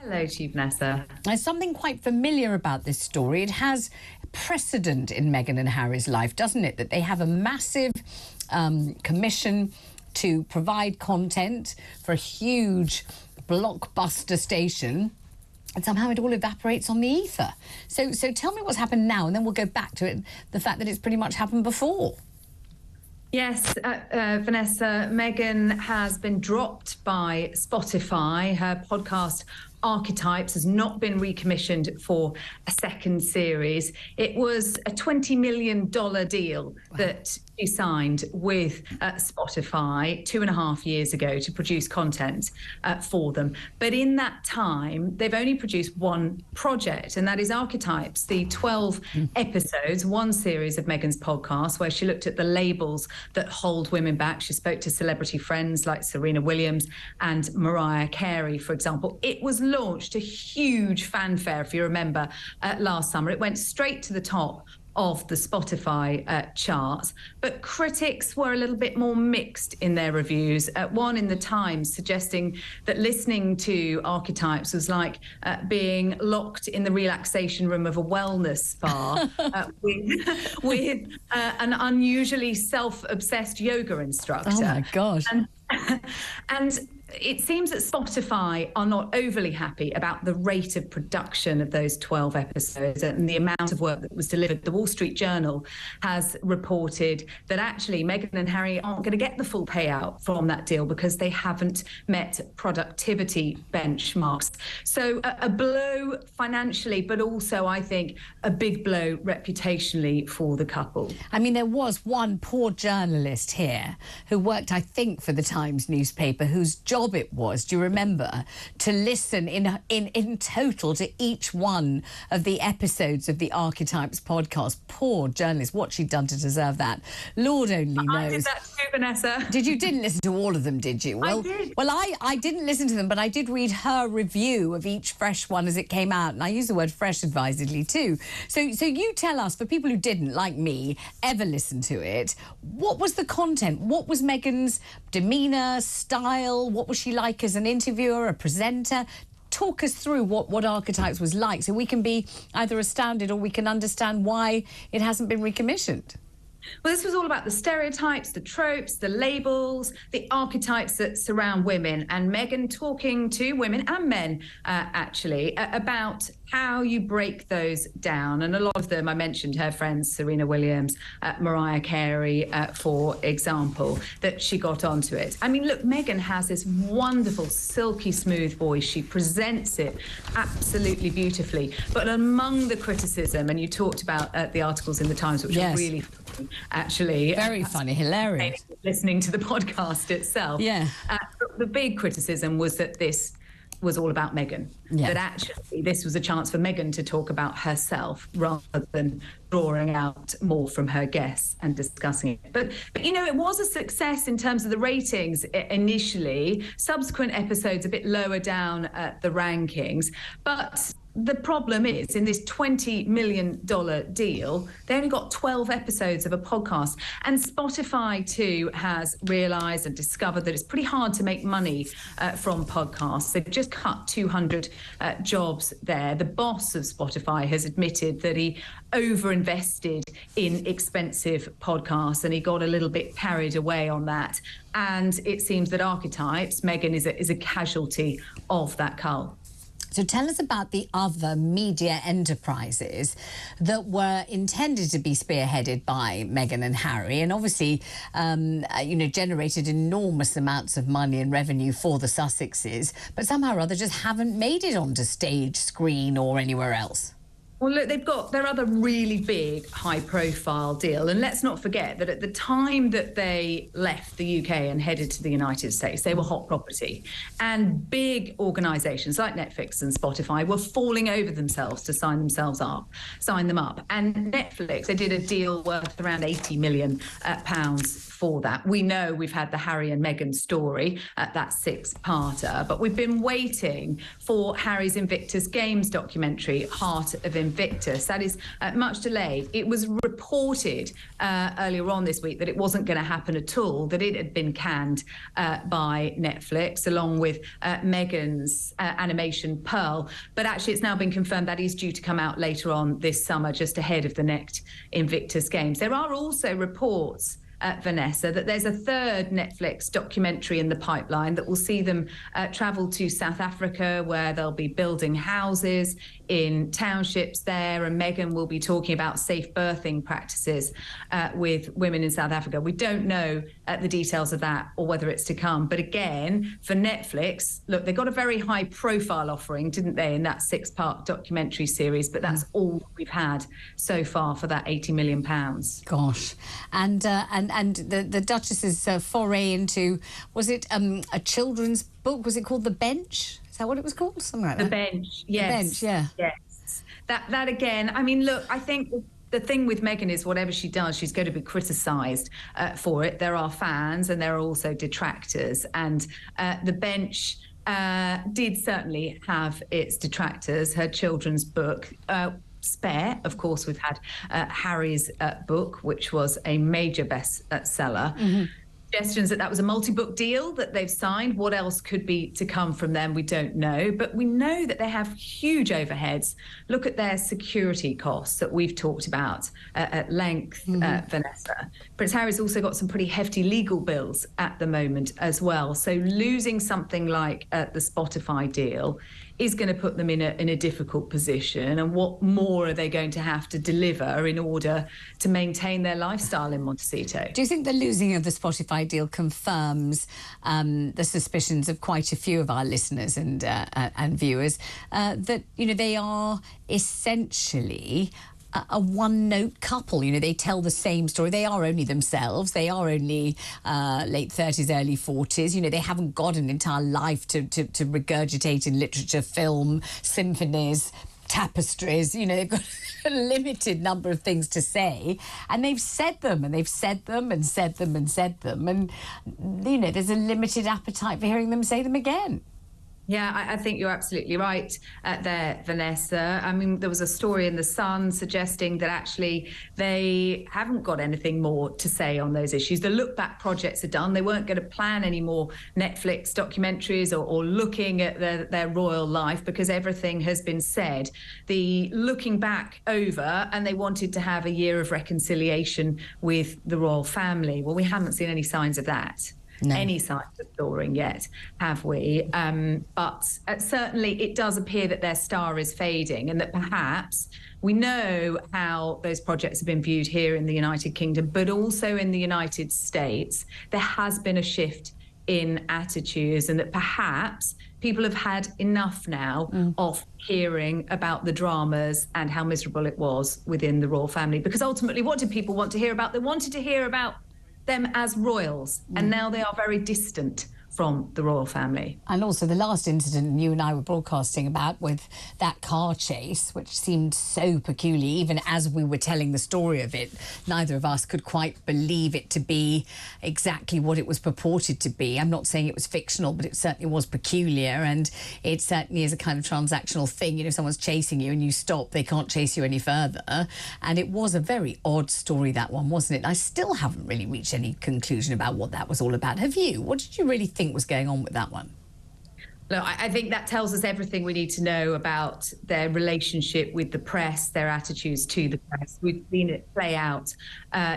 Hello to you, Vanessa. There's something quite familiar about this story. It has precedent in Meghan and Harry's life, doesn't it? That they have a massive commission to provide content for a huge blockbuster station, and somehow it all evaporates on the ether. So tell me what's happened now, and then we'll go back to it, the fact that it's pretty much happened before. Yes, Vanessa, Meghan has been dropped by Spotify. Her podcast Archetypes has not been recommissioned for a second series. It was a $20 million deal that she signed with Spotify 2.5 years ago to produce content for them. But in that time, they've only produced one project, and that is Archetypes, the 12 episodes, one series of Meghan's podcast, where she looked at the labels that hold women back. She spoke to celebrity friends like Serena Williams and Mariah Carey, for example. It was launched a huge fanfare, if you remember, last summer. It went straight to the top of the Spotify charts, but critics were a little bit more mixed in their reviews. One in the Times suggesting that listening to Archetypes was like being locked in the relaxation room of a wellness spa with an unusually self-obsessed yoga instructor. Oh my gosh. And it seems that Spotify are not overly happy about the rate of production of those 12 episodes and the amount of work that was delivered. The Wall Street Journal has reported that actually Meghan and Harry aren't going to get the full payout from that deal because they haven't met productivity benchmarks. So a blow financially, but also, I think, a big blow reputationally for the couple. I mean, there was one poor journalist here who worked, I think, for the Times newspaper, whose job it was, do you remember, to listen in total to each one of the episodes of the Archetypes podcast. Poor journalist, what she'd done to deserve that, Lord only knows. I did that too, Vanessa. Didn't listen to all of them, did you? Well, I did. Well, I didn't listen to them, but I did read her review of each fresh one as it came out, and I use the word fresh advisedly too. So you tell us, for people who didn't, like me, ever listen to it, what was the content? What was Meghan's demeanour, style? What was she like as an interviewer, a presenter? Talk us through what Archetypes was like so we can be either astounded or we can understand why it hasn't been recommissioned. Well, this was all about the stereotypes, the tropes, the labels, the archetypes that surround women, and Meghan talking to women and men, actually, about how you break those down. And a lot of them, I mentioned her friends, Serena Williams, Mariah Carey, for example, that she got onto it. I mean, look, Meghan has this wonderful, silky smooth voice. She presents it absolutely beautifully. But among the criticism, and you talked about the articles in the Times, which are really funny, actually. Very funny, hilarious. Listening to the podcast itself. Yeah. The big criticism was that this was all about Meghan. Yeah. That actually this was a chance for Meghan to talk about herself rather than drawing out more from her guests and discussing it. But you know, it was a success in terms of the ratings initially. Subsequent episodes a bit lower down the rankings. But the problem is, in this $20 million deal, they only got 12 episodes of a podcast. And Spotify, too, has realised and discovered that it's pretty hard to make money from podcasts. They've just cut 200 jobs there. The boss of Spotify has admitted that he overinvested in expensive podcasts and he got a little bit carried away on that. And it seems that Archetypes, Meghan, is a casualty of that cult. So tell us about the other media enterprises that were intended to be spearheaded by Meghan and Harry, and obviously, generated enormous amounts of money and revenue for the Sussexes, but somehow or other just haven't made it onto stage, screen, or anywhere else. Well, look, they've got their other really big, high-profile deal. And let's not forget that at the time that they left the UK and headed to the United States, they were hot property. And big organisations like Netflix and Spotify were falling over themselves to sign them up. And Netflix, they did a deal worth around £80 million for that. We know we've had the Harry and Meghan story, that 6-parter, but we've been waiting for Harry's Invictus Games documentary, Heart of Invictus. Invictus. That is much delayed. It was reported earlier on this week that it wasn't going to happen at all, that it had been canned by Netflix, along with Meghan's animation Pearl. But actually, it's now been confirmed that is due to come out later on this summer, just ahead of the next Invictus Games. There are also reports, Vanessa, that there's a third Netflix documentary in the pipeline that will see them travel to South Africa, where they'll be building houses in townships there, and Meghan will be talking about safe birthing practices with women in South Africa. We don't know the details of that or whether it's to come. But again, for Netflix, look, they got a very high profile offering, didn't they, in that 6-part documentary series, but that's all we've had so far for that £80 million. Gosh. And the Duchess's foray into, was it a children's book? Was it called The Bench? Is that what it was called? Something like that. The Bench, yes. The Bench, yeah. Yes. That again, I mean, look, I think the thing with Meghan is whatever she does, she's going to be criticised for it. There are fans and there are also detractors. And The Bench did certainly have its detractors. Her children's book, Spare, of course, we've had Harry's book, which was a major bestseller. Suggestions that was a multi-book deal that they've signed. What else could be to come from them, we don't know. But we know that they have huge overheads. Look at their security costs that we've talked about at length, Vanessa. Prince Harry's also got some pretty hefty legal bills at the moment as well. So losing something like the Spotify deal is going to put them in a difficult position. And what more are they going to have to deliver in order to maintain their lifestyle in Montecito? Do you think the losing of the Spotify deal confirms the suspicions of quite a few of our listeners and viewers that, you know, they are essentially a one-note couple? You know, they tell the same story. They are only themselves. They are only late 30s, early 40s. You know, they haven't got an entire life to regurgitate in literature, film, symphonies, tapestries. You know, they've got a limited number of things to say, and they've said them, and they've said them, and said them, and said them, and, you know, there's a limited appetite for hearing them say them again. Yeah, I think you're absolutely right there, Vanessa. I mean, there was a story in The Sun suggesting that actually they haven't got anything more to say on those issues. The look-back projects are done. They weren't going to plan any more Netflix documentaries or looking at their royal life because everything has been said. The looking back over, and they wanted to have a year of reconciliation with the royal family. Well, we haven't seen any signs of that. No. Any signs of thawing yet, have we? But certainly it does appear that their star is fading, and that perhaps we know how those projects have been viewed here in the United Kingdom, but also in the United States. There has been a shift in attitudes, and that perhaps people have had enough now of hearing about the dramas and how miserable it was within the royal family. Because ultimately, what did people want to hear about? They wanted to hear about them as royals, and now they are very distant from the royal family. And also the last incident you and I were broadcasting about with that car chase, which seemed so peculiar, even as we were telling the story of it, neither of us could quite believe it to be exactly what it was purported to be. I'm not saying it was fictional, but it certainly was peculiar, and it certainly is a kind of transactional thing. You know, if someone's chasing you and you stop, they can't chase you any further. And it was a very odd story, that one, wasn't it? I still haven't really reached any conclusion about what that was all about. Have you? What did you really think was going on with that one? Look, I think that tells us everything we need to know about their relationship with the press, their attitudes to the press. We've seen it play out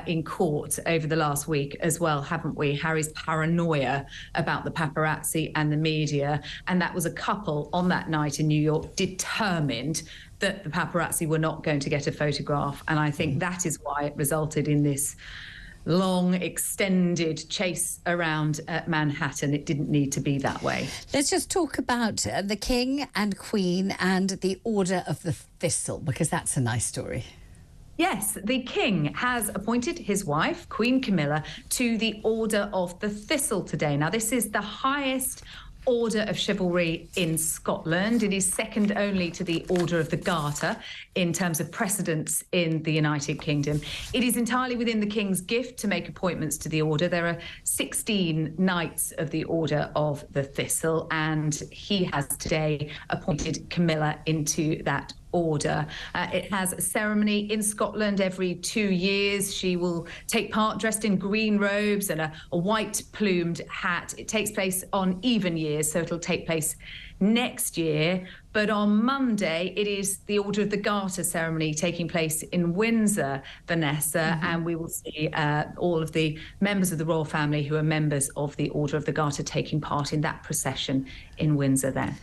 in court over the last week as well, haven't we? Harry's paranoia about the paparazzi and the media. And that was a couple on that night in New York determined that the paparazzi were not going to get a photograph. And I think that is why it resulted in this long, extended chase around Manhattan. It didn't need to be that way. Let's just talk about the King and Queen and the Order of the Thistle, because that's a nice story. Yes, the King has appointed his wife, Queen Camilla, to the Order of the Thistle today. Now, this is the highest Order of Chivalry in Scotland. It is second only to the Order of the Garter in terms of precedence in the United Kingdom. It is entirely within the King's gift to make appointments to the Order. There are 16 Knights of the Order of the Thistle, and he has today appointed Camilla into that order. It has a ceremony in Scotland every 2 years. She will take part dressed in green robes and a white plumed hat. It takes place on even years, so it'll take place next year. But on Monday, it is the Order of the Garter ceremony taking place in Windsor, Vanessa, and we will see all of the members of the royal family who are members of the Order of the Garter taking part in that procession in Windsor there.